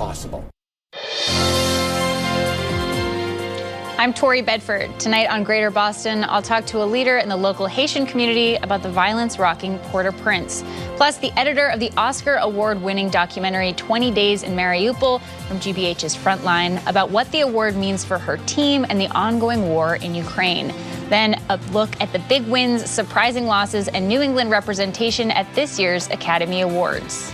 possible. I'm Tori Bedford. Tonight on Greater Boston, I'll talk to a leader in the local Haitian community about the violence rocking Port-au-Prince. Plus, the editor of the Oscar award-winning documentary 20 Days in Mariupol from GBH's Frontline about what the award means for her team and the ongoing war in Ukraine. Then a look at the big wins, surprising losses, and New England representation at this year's Academy Awards.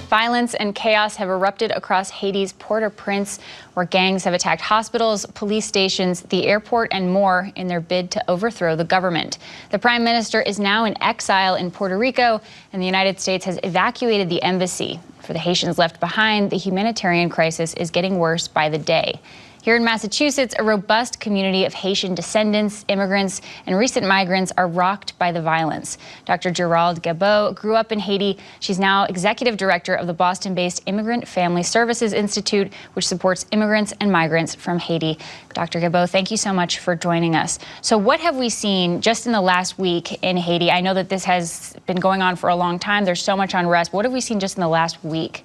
Violence and chaos have erupted across Haiti's Port-au-Prince, where gangs have attacked hospitals, police stations, the airport, and more in their bid to overthrow the government. The prime minister is now in exile in Puerto Rico, and the United States has evacuated the embassy. For the Haitians left behind, the humanitarian crisis is getting worse by the day. Here in Massachusetts, a robust community of Haitian descendants, immigrants, and recent migrants are rocked by the violence. Dr. Geralde Gabeau grew up in Haiti. She's now executive director of the Boston-based Immigrant Family Services Institute, which supports immigrants and migrants from Haiti. Dr. Gabeau, thank you so much for joining us. So what have we seen just in the last week in Haiti? I know that this has been going on for a long time. There's so much unrest. What have we seen just in the last week?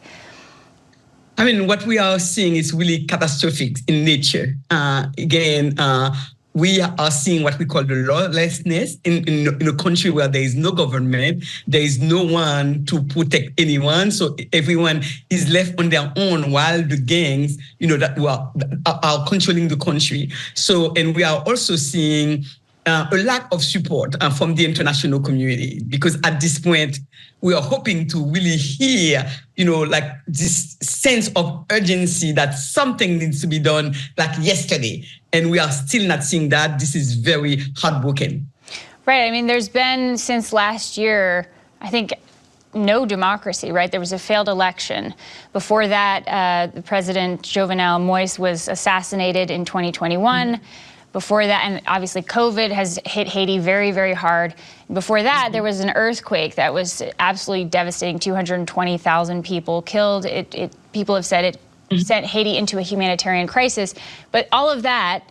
I mean, what we are seeing is really catastrophic in nature. We are seeing what we call the lawlessness in a country where there is no government, there is no one to protect anyone. So everyone is left on their own while the gangs, that are controlling the country. So, and we are also seeing a lack of support from the international community, because at this point, we are hoping to really hear, this sense of urgency that something needs to be done like yesterday. And we are still not seeing that. This is very heartbroken. Right. I mean, there's been since last year, I think, no democracy, right? There was a failed election. Before that, the President Jovenel Moïse was assassinated in 2021. Mm-hmm. Before that, and obviously COVID has hit Haiti very, very hard. Before that, there was an earthquake that was absolutely devastating, 220,000 people killed. People have said it sent Haiti into a humanitarian crisis. But all of that,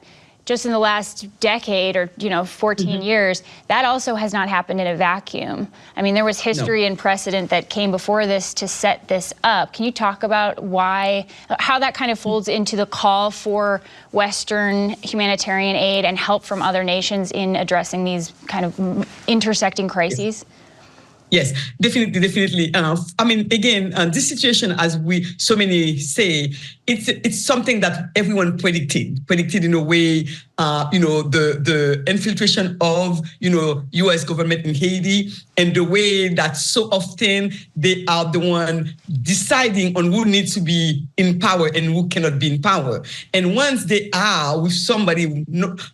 just in the last decade or 14 years, that also has not happened in a vacuum. I mean, there was history and precedent that came before this to set this up. Can you talk about how that kind of folds into the call for Western humanitarian aid and help from other nations in addressing these kind of intersecting crises? Yes, definitely. I mean, again, this situation, as so many say, it's something that everyone predicted in a way. The infiltration of U.S. government in Haiti, and the way that so often they are the one deciding on who needs to be in power and who cannot be in power. And once they are with somebody,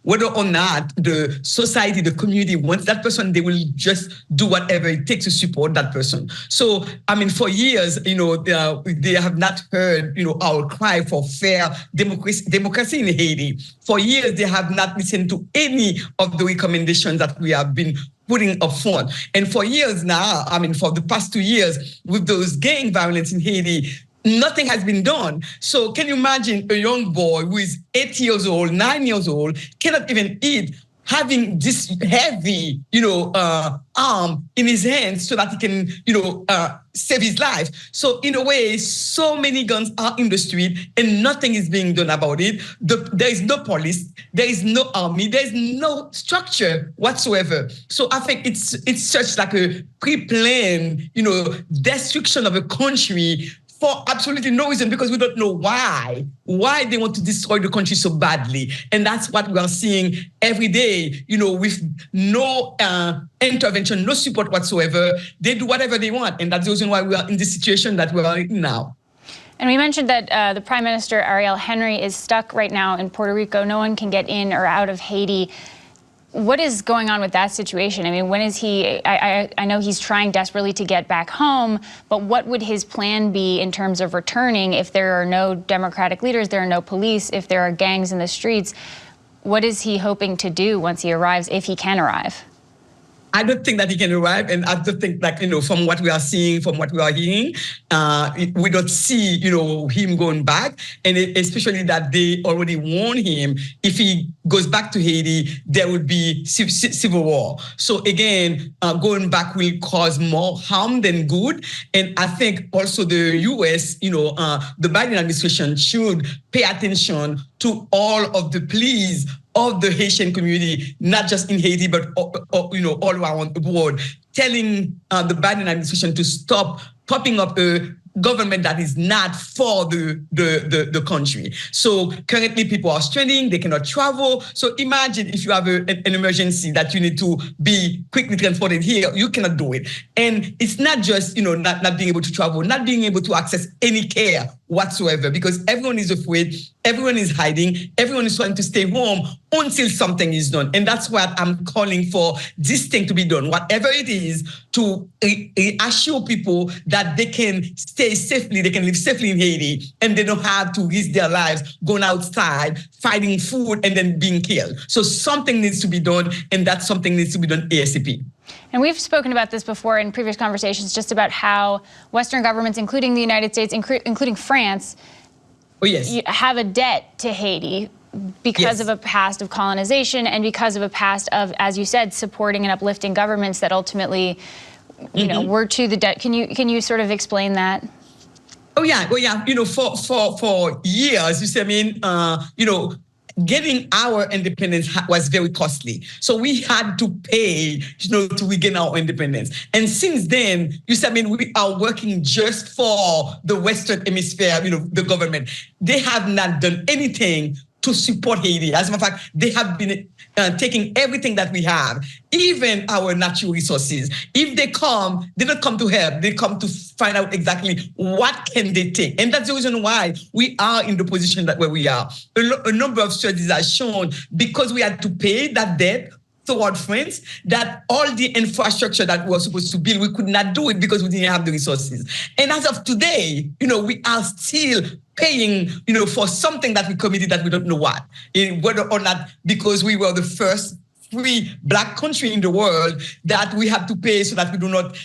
whether or not the society, the community wants that person, they will just do whatever it takes to support that person. So, I mean, for years, they have not heard, our cry for fair democracy in Haiti. For years, they have not listened to any of the recommendations that we have been putting up front. And for years now, I mean, for the past 2 years, with those gang violence in Haiti, nothing has been done. So can you imagine a young boy who is 8 years old, 9 years old, cannot even eat, having this heavy, arm in his hands so that he can, save his life. So in a way, so many guns are in the street and nothing is being done about it. There is no police, there is no army, there is no structure whatsoever. So I think it's such like a pre-planned, destruction of a country for absolutely no reason, because we don't know why they want to destroy the country so badly. And that's what we are seeing every day, with no intervention, no support whatsoever. They do whatever they want. And that's the reason why we are in this situation that we are in now. And we mentioned that the Prime Minister, Ariel Henry, is stuck right now in Puerto Rico. No one can get in or out of Haiti. What is going on with that situation? I mean, when is he, I know he's trying desperately to get back home, but what would his plan be in terms of returning if there are no democratic leaders, there are no police, if there are gangs in the streets? What is he hoping to do once he arrives, if he can arrive? I don't think that he can arrive, and I don't think that, from what we are seeing, from what we are hearing, we don't see, him going back, and especially that they already warned him if he goes back to Haiti, there will be civil war. So again, going back will cause more harm than good, and I think also the U.S., the Biden administration should pay attention to all of the pleas of the Haitian community, not just in Haiti, but all around the world, telling the Biden administration to stop popping up a government that is not for the country. So currently people are stranding, they cannot travel. So imagine if you have an emergency that you need to be quickly transported here, you cannot do it. And it's not just, not being able to travel, not being able to access any care whatsoever, because everyone is afraid, everyone is hiding, everyone is trying to stay home until something is done. And that's what I'm calling for this thing to be done, whatever it is, to assure people that they can stay safely, they can live safely in Haiti, and they don't have to risk their lives going outside, finding food, and then being killed. So something needs to be done, and that something needs to be done ASAP. And we've spoken about this before in previous conversations, just about how Western governments, including the United States, including France, have a debt to Haiti because of a past of colonization and because of a past of, as you said, supporting and uplifting governments that ultimately, were to the debt. Can you sort of explain that? Oh yeah. For years, getting our independence was very costly. So we had to pay, to regain our independence. And since then, we are working just for the Western Hemisphere, the government. They have not done anything to support Haiti. As a matter of fact, they have been taking everything that we have, even our natural resources. If they come, they don't come to help. They come to find out exactly what can they take. And that's the reason why we are in the position that where we are. A number of studies have shown, because we had to pay that debt toward France, that all the infrastructure that we were supposed to build, we could not do it because we didn't have the resources. And as of today, we are still paying, for something that we committed that we don't know what, whether or not because we were the first free Black country in the world that we have to pay so that we do not,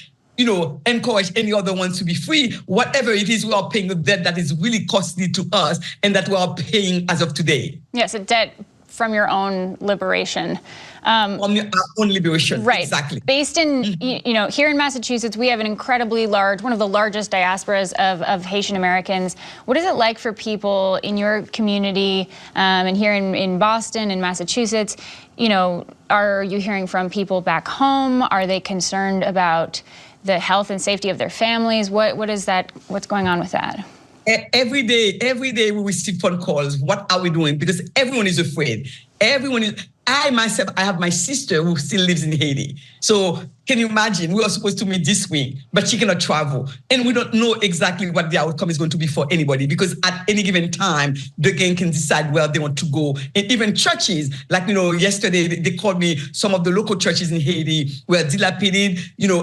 encourage any other ones to be free. Whatever it is, we are paying a debt that is really costly to us and that we are paying as of today. Yes, a debt from your own liberation. From your own liberation, right. Exactly. Based in, here in Massachusetts, we have an incredibly large, one of the largest diasporas of Haitian-Americans. What is it like for people in your community and here in Boston and Massachusetts? Are you hearing from people back home? Are they concerned about the health and safety of their families? What's going on with that? Every day we receive phone calls. What are we doing? Because everyone is afraid. I myself, I have my sister who still lives in Haiti. So can you imagine? We were supposed to meet this week, but she cannot travel. And we don't know exactly what the outcome is going to be for anybody, because at any given time, the gang can decide where they want to go. And even churches, like, yesterday they called me, some of the local churches in Haiti were dilapidated,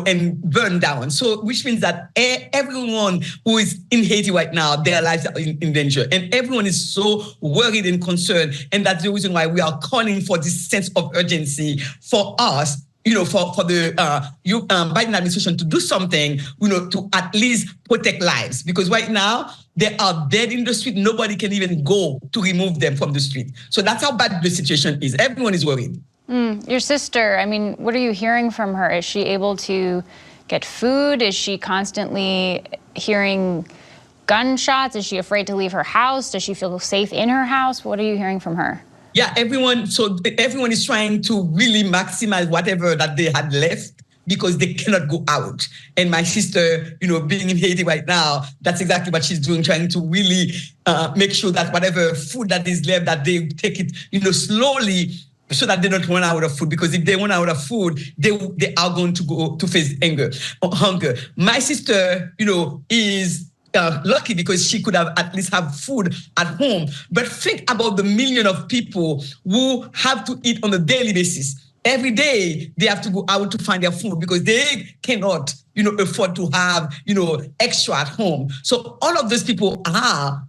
and burned down. So which means that everyone who is in Haiti right now, their lives are in danger. And everyone is so worried and concerned. And that's the reason why we are calling for this sense of urgency for us, for the Biden administration to do something, to at least protect lives. Because right now, they are dead in the street. Nobody can even go to remove them from the street. So that's how bad the situation is. Everyone is worried. Your sister, what are you hearing from her? Is she able to get food? Is she constantly hearing gunshots? Is she afraid to leave her house? Does she feel safe in her house? What are you hearing from her? Yeah, everyone is trying to really maximize whatever that they had left because they cannot go out. And my sister, being in Haiti right now, that's exactly what she's doing, trying to really make sure that whatever food that is left, that they take it, slowly, so that they don't run out of food. Because if they run out of food, they are going to go to face hunger. My sister, is lucky because she could have at least have food at home. But think about the million of people who have to eat on a daily basis. Every day they have to go out to find their food because they cannot afford to have, extra at home. So all of those people are,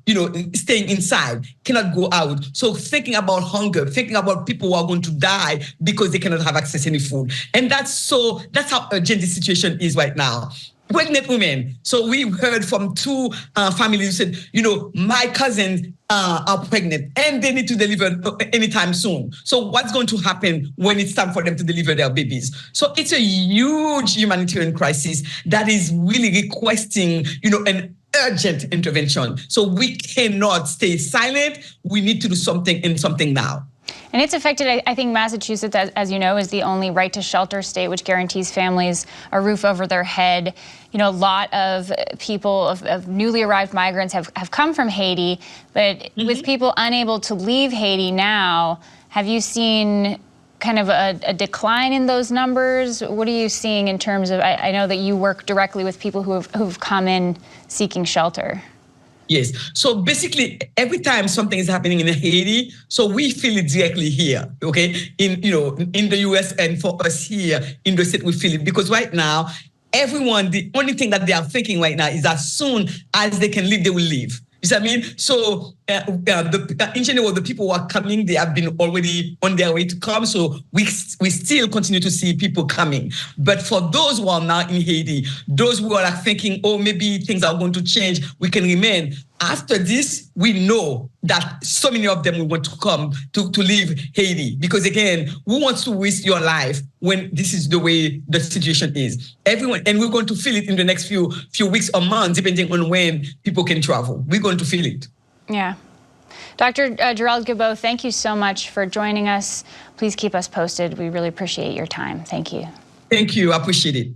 staying inside, cannot go out. So thinking about hunger, thinking about people who are going to die because they cannot have access to any food. And that's how urgent the situation is right now. Pregnant women. So we heard from two families who said, my cousins are pregnant and they need to deliver anytime soon. So what's going to happen when it's time for them to deliver their babies? So it's a huge humanitarian crisis that is really requesting, an urgent intervention. So we cannot stay silent. We need to do something, and something now. And it's affected, I think Massachusetts, as you know, is the only right to shelter state, which guarantees families a roof over their head. A lot of people, of newly arrived migrants have come from Haiti, but with people unable to leave Haiti now, have you seen kind of a decline in those numbers? What are you seeing in terms of, I know that you work directly with people who've come in seeking shelter. Yes. So basically, every time something is happening in Haiti, so we feel it directly here, okay? In the US, and for us here in the state, we feel it because right now, everyone, the only thing that they are thinking right now is as soon as they can leave, they will leave. You see what I mean? So in general, the people who are coming, they have been already on their way to come. So we still continue to see people coming. But for those who are now in Haiti, those who are thinking, oh, maybe things are going to change, we can remain. After this, we know that so many of them will want to come to leave Haiti. Because again, who wants to risk your life when this is the way the situation is? Everyone, and we're going to feel it in the next few weeks or months, depending on when people can travel. We're going to feel it. Yeah. Dr. Geralde Gabeau, thank you so much for joining us. Please keep us posted. We really appreciate your time. Thank you. Thank you. I appreciate it.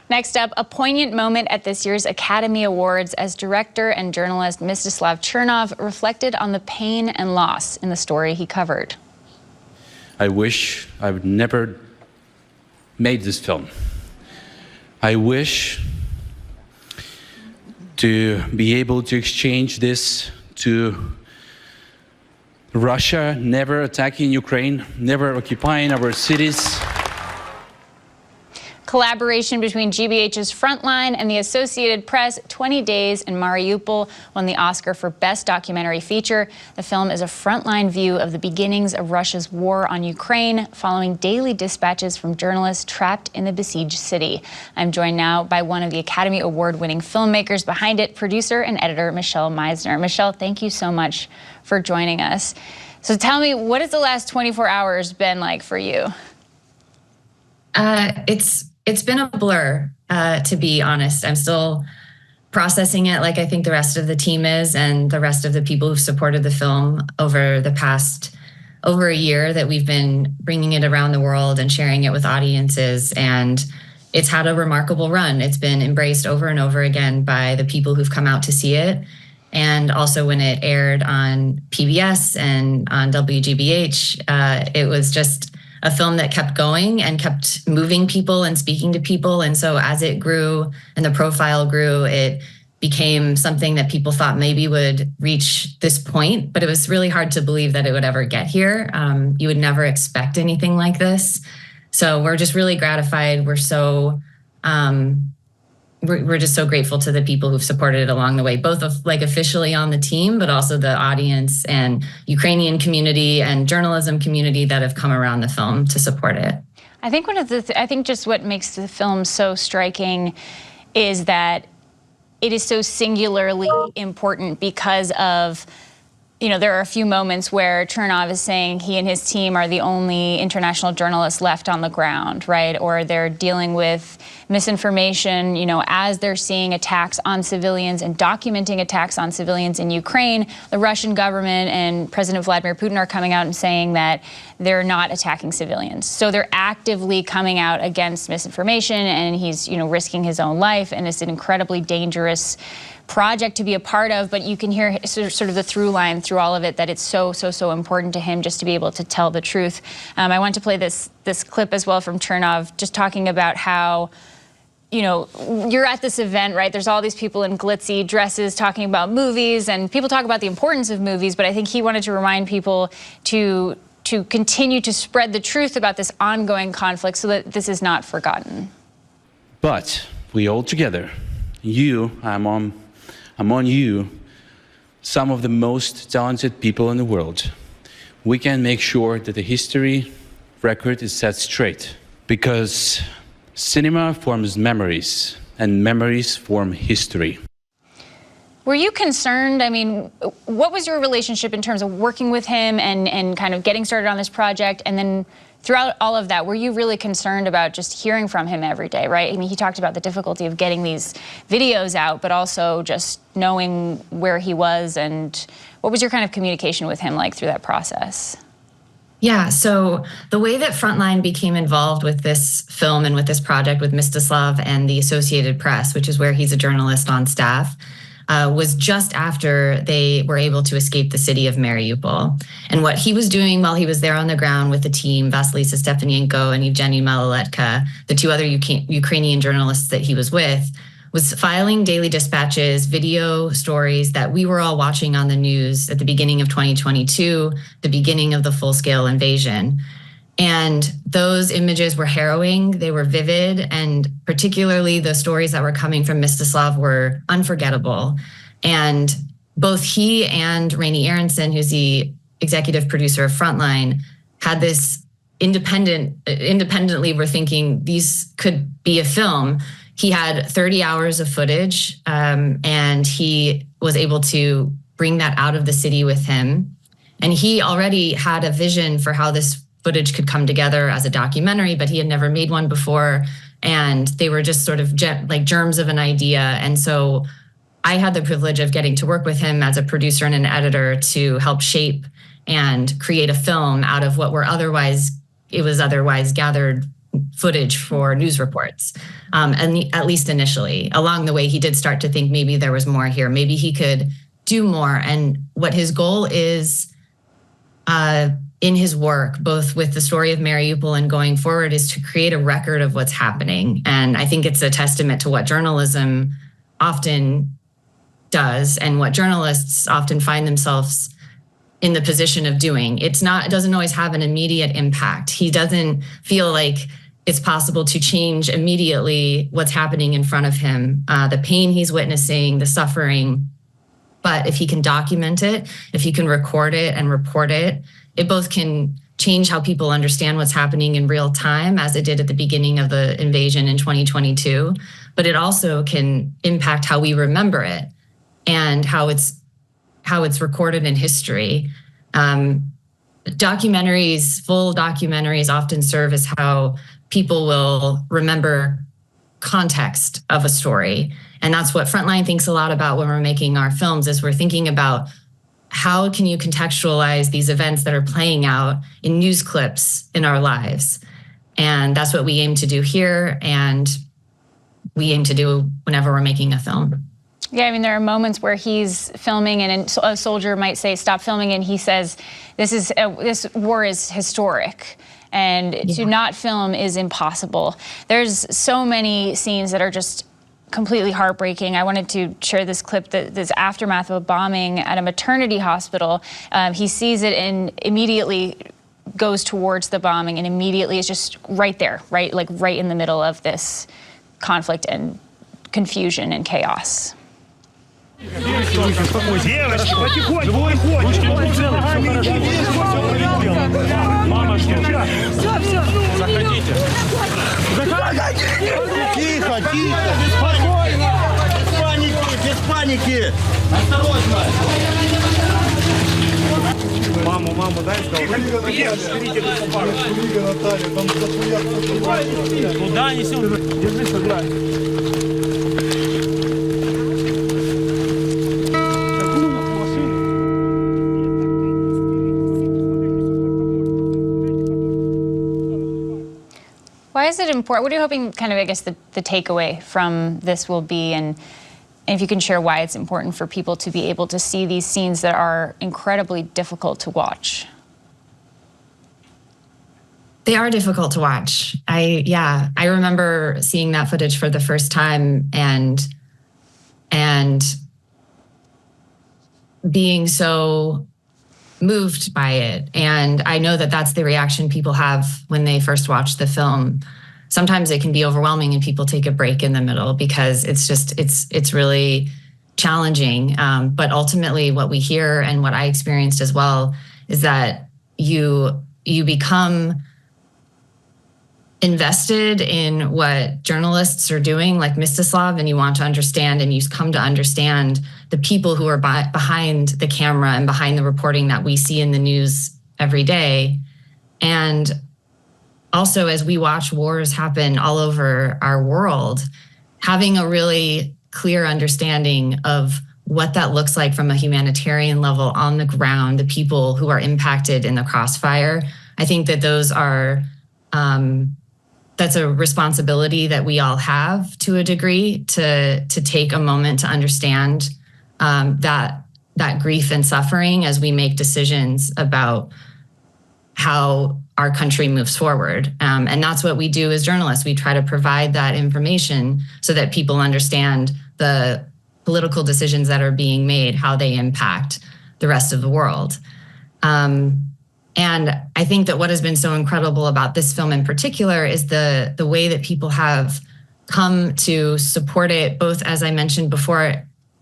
Next up, a poignant moment at this year's Academy Awards as director and journalist Mstislav Chernov reflected on the pain and loss in the story he covered. I wish I would never made this film. I wish to be able to exchange this to Russia never attacking Ukraine, never occupying our cities. Collaboration between GBH's Frontline and the Associated Press, 20 Days in Mariupol, won the Oscar for Best Documentary Feature. The film is a frontline view of the beginnings of Russia's war on Ukraine, following daily dispatches from journalists trapped in the besieged city. I'm joined now by one of the Academy Award-winning filmmakers behind it, producer and editor Michelle Meisner. Michelle, thank you so much for joining us. So tell me, what has the last 24 hours been like for you? It's been a blur, to be honest. I'm still processing it like I think the rest of the team is, and the rest of the people who've supported the film over the past over a year that we've been bringing it around the world and sharing it with audiences. And it's had a remarkable run. It's been embraced over and over again by the people who've come out to see it. And also when it aired on PBS and on WGBH, it was just a film that kept going and kept moving people and speaking to people. And so as it grew and the profile grew, it became something that people thought maybe would reach this point, but it was really hard to believe that it would ever get here. You would never expect anything like this. So we're just really gratified. We're just so grateful to the people who've supported it along the way, both officially on the team, but also the audience and Ukrainian community and journalism community that have come around the film to support it. I think I think just what makes the film so striking is that it is so singularly important because of, there are a few moments where Chernov is saying he and his team are the only international journalists left on the ground, right? Or they're dealing with misinformation, as they're seeing attacks on civilians and documenting attacks on civilians in Ukraine. The Russian government and President Vladimir Putin are coming out and saying that they're not attacking civilians. So they're actively coming out against misinformation, and he's, risking his own life, and it's an incredibly dangerous project to be a part of, but you can hear sort of the through line through all of it, that it's so important to him just to be able to tell the truth. I want to play this clip as well from Chernov, just talking about how, you're at this event, right? There's all these people in glitzy dresses talking about movies, and people talk about the importance of movies, but I think he wanted to remind people to continue to spread the truth about this ongoing conflict so that this is not forgotten. But we all together, I'm on you, some of the most talented people in the world, we can make sure that the history record is set straight. Because cinema forms memories, and memories form history. Were you concerned? I mean, what was your relationship in terms of working with him and kind of getting started on this project? And then throughout all of that, were you really concerned about just hearing from him every day, right? I mean, he talked about the difficulty of getting these videos out, but also just knowing where he was. And what was your kind of communication with him like through that process? Yeah, so the way that Frontline became involved with this film and with this project with Mstislav and the Associated Press, which is where he's a journalist on staff, was just after they were able to escape the city of Mariupol. And what he was doing while he was there on the ground with the team, Vasilisa Stepanienko and Evgeny Maloletka, the two other Ukrainian journalists that he was with, was filing daily dispatches, video stories that we were all watching on the news at the beginning of 2022, the beginning of the full-scale invasion. And those images were harrowing, they were vivid, and particularly the stories that were coming from Mstislav were unforgettable. And both he and Rainey Aronson, who's the executive producer of Frontline, had this independently were thinking these could be a film. He had 30 hours of footage, and he was able to bring that out of the city with him. And he already had a vision for how this footage could come together as a documentary, but he had never made one before. And they were just sort of like germs of an idea. And so I had the privilege of getting to work with him as a producer and an editor to help shape and create a film out of what were otherwise gathered footage for news reports. And at least initially, along the way, he did start to think maybe there was more here. Maybe he could do more. And what his goal is in his work, both with the story of Mariupol and going forward, is to create a record of what's happening. And I think it's a testament to what journalism often does and what journalists often find themselves in the position of doing. It doesn't always have an immediate impact. He doesn't feel like it's possible to change immediately what's happening in front of him, the pain he's witnessing, the suffering. But if he can document it, if he can record it and report it, it both can change how people understand what's happening in real time, as it did at the beginning of the invasion in 2022, but it also can impact how we remember it and how it's recorded in history. Documentaries, full documentaries, often serve as how people will remember context of a story. And that's what Frontline thinks a lot about when we're making our films, is we're thinking about how can you contextualize these events that are playing out in news clips in our lives. And that's what we aim to do here, and we aim to do whenever we're making a film. Yeah, I mean, there are moments where he's filming and a soldier might say, stop filming, and he says, this war is historic, and to not film is impossible. There's so many scenes that are just completely heartbreaking. I wanted to share this clip, this aftermath of a bombing at a maternity hospital. He sees it and immediately goes towards the bombing, and immediately is just right there, right in the middle of this conflict and confusion and chaos. Без паники! Осторожно! Маму дай, Куда несем? Держись, играй. Why is it important? What are you hoping, kind of, I guess, the takeaway from this will be, and if you can share why it's important for people to be able to see these scenes that are incredibly difficult to watch? They are difficult to watch. I remember seeing that footage for the first time and being so moved by it. And I know that that's the reaction people have when they first watch the film. sometimes it can be overwhelming and people take a break in the middle because it's really challenging. But ultimately what we hear and what I experienced as well is that you become invested in what journalists are doing, like Mstislav, and you want to understand, and you come to understand the people who are behind the camera and behind the reporting that we see in the news every day. And also, as we watch wars happen all over our world, having a really clear understanding of what that looks like from a humanitarian level on the ground, the people who are impacted in the crossfire, I think that those are that's a responsibility that we all have to a degree to take a moment to understand that grief and suffering as we make decisions about how our country moves forward. And that's what we do as journalists. We try to provide that information so that people understand the political decisions that are being made, how they impact the rest of the world. And I think that what has been so incredible about this film in particular is the way that people have come to support it, both, as I mentioned before,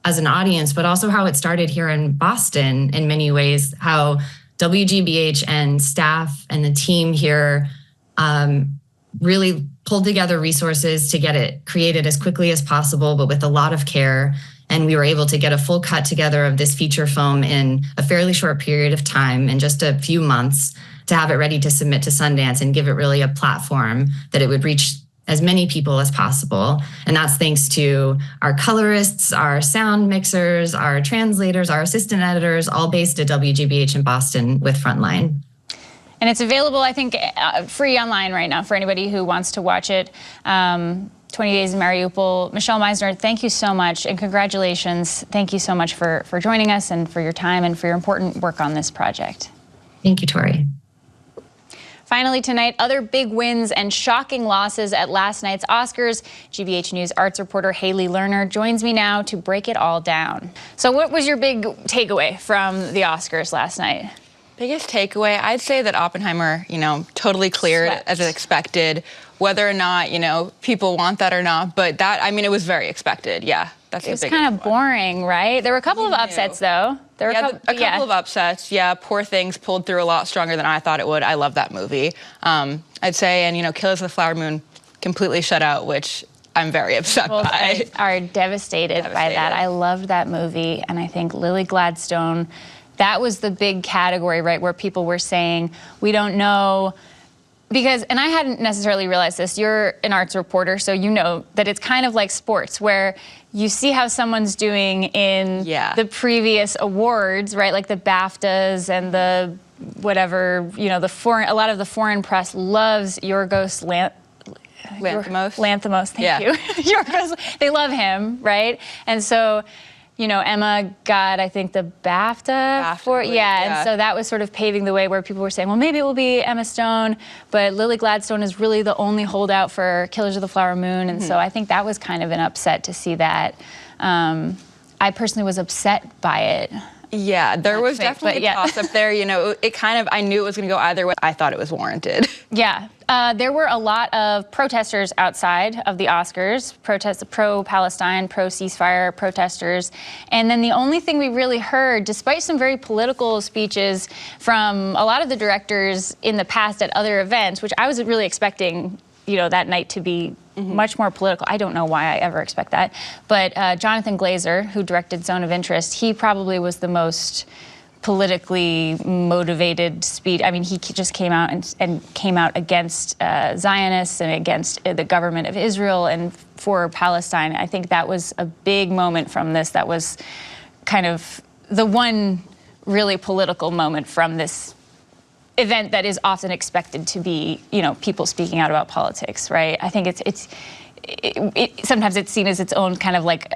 as an audience, but also how it started here in Boston in many ways, how WGBH and staff and the team here really pulled together resources to get it created as quickly as possible, but with a lot of care. And we were able to get a full cut together of this feature film in a fairly short period of time, in just a few months, to have it ready to submit to Sundance and give it really a platform that it would reach as many people as possible. And that's thanks to our colorists, our sound mixers, our translators, our assistant editors, all based at WGBH in Boston with Frontline. And it's available, I think, free online right now for anybody who wants to watch it. 20 Days in Mariupol. Michelle Meisner, thank you so much, and congratulations. Thank you so much for joining us and for your time and for your important work on this project. Thank you, Tori. Finally tonight, other big wins and shocking losses at last night's Oscars. GBH News arts reporter Haley Lerner joins me now to break it all down. So what was your big takeaway from the Oscars last night? Biggest takeaway, I'd say that Oppenheimer, totally cleared as expected. Whether or not, people want that or not, but that, it was very expected. Yeah, that's the biggest one. It was kind of boring, right? There were a couple of upsets, though. There were a couple of upsets. Yeah, Poor Things pulled through a lot stronger than I thought it would. I love that movie. I'd say, and Killers of the Flower Moon completely shut out, which I'm very upset by. Are devastated by that. I loved that movie, and I think Lily Gladstone, that was the big category, right, where people were saying, we don't know. Because, and I hadn't necessarily realized this, you're an arts reporter, so you know that it's kind of like sports, where you see how someone's doing in the previous awards, right? Like the BAFTAs and the whatever, a lot of the foreign press loves Yorgos Lanthimos, thank you. Yorgos, they love him, right? And so, Emma got, I think, the BAFTA for it. And so that was sort of paving the way where people were saying, well, maybe it will be Emma Stone, but Lily Gladstone is really the only holdout for Killers of the Flower Moon. And so I think that was kind of an upset to see that. I personally was upset by it. Yeah, there was definitely a toss-up there. I knew it was going to go either way. I thought it was warranted. Yeah. There were a lot of protesters outside of the Oscars, pro-Palestine, pro-ceasefire protesters. And then the only thing we really heard, despite some very political speeches from a lot of the directors in the past at other events, which I was really expecting, that night to be much more political. I don't know why I ever expect that. But Jonathan Glazer, who directed Zone of Interest, he probably was the most politically motivated speech. He just came out and came out against Zionists and against the government of Israel and for Palestine. I think that was a big moment from this. That was kind of the one really political moment from this event that is often expected to be, people speaking out about politics, right? I think sometimes it's seen as its own kind of like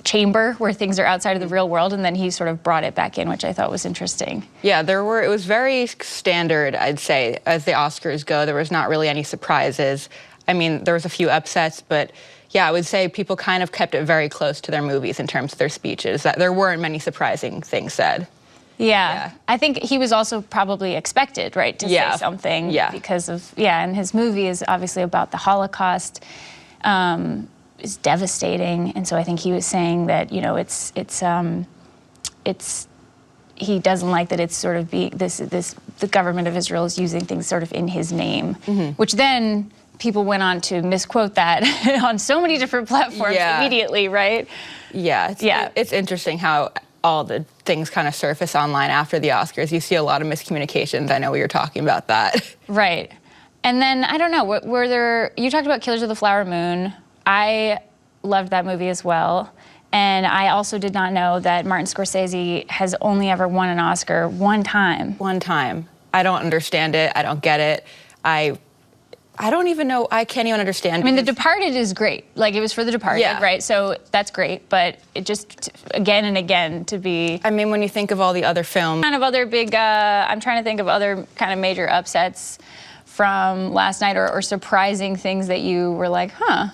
chamber where things are outside of the real world, and then he sort of brought it back in, which I thought was interesting. Yeah, it was very standard, I'd say, as the Oscars go. There was not really any surprises. There was a few upsets, but yeah, I would say people kind of kept it very close to their movies in terms of their speeches. That there weren't many surprising things said. Yeah. I think he was also probably expected, right, to say something because of, and his movie is obviously about the Holocaust. It's devastating, and so I think he was saying that, you know, he doesn't like that it's sort of the government of Israel is using things sort of in his name, which then people went on to misquote that on so many different platforms immediately, right? Yeah, it's interesting how all the things kind of surface online after the Oscars. You see a lot of miscommunications. I know we were talking about that. Right. And then, I don't know, you talked about Killers of the Flower Moon. I loved that movie as well. And I also did not know that Martin Scorsese has only ever won an Oscar one time. One time. I don't understand it. I don't get it. I don't even know. I can't even understand. I mean, The Departed is great. Like, it was for The Departed, right? So that's great. But it just, again and again, to be... I mean, when you think of all the other films... Kind of other big... I'm trying to think of other kind of major upsets from last night or surprising things that you were like, huh?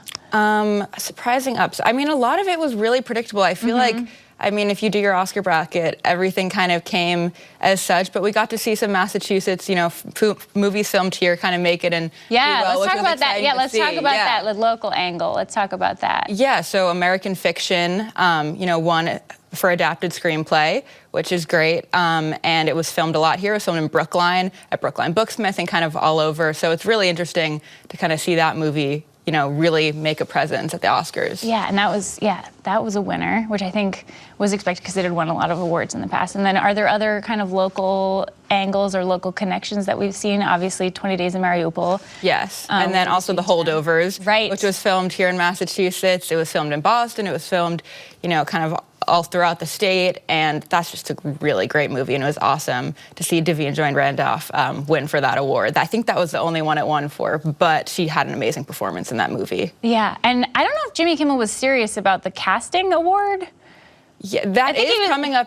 Surprising upset. I mean, a lot of it was really predictable. I feel like... I mean, if you do your Oscar bracket, everything kind of came as such, but we got to see some Massachusetts, you know, movies filmed here kind of make it and do well, let's talk about that. Yeah, let's talk about that, the local angle. Let's talk about that. Yeah, so American Fiction, you know, won for adapted screenplay, which is great, and it was filmed a lot here. It was filmed in Brookline, at Brookline Booksmith, and kind of all over, so it's really interesting to kind of see that movie, you know, really make a presence at the Oscars. Yeah, and that was a winner, which I think was expected because it had won a lot of awards in the past. And then are there other kind of local angles or local connections that we've seen? Obviously, 20 Days in Mariupol. Yes, and then also The Holdovers, which was filmed here in Massachusetts. It was filmed in Boston. It was filmed, you know, kind of all throughout the state, and that's just a really great movie, and it was awesome to see Davina Joy Randolph win for that award. I think that was the only one it won for, but she had an amazing performance in that movie. Yeah, and I don't know if Jimmy Kimmel was serious about the casting award. Yeah, that is coming up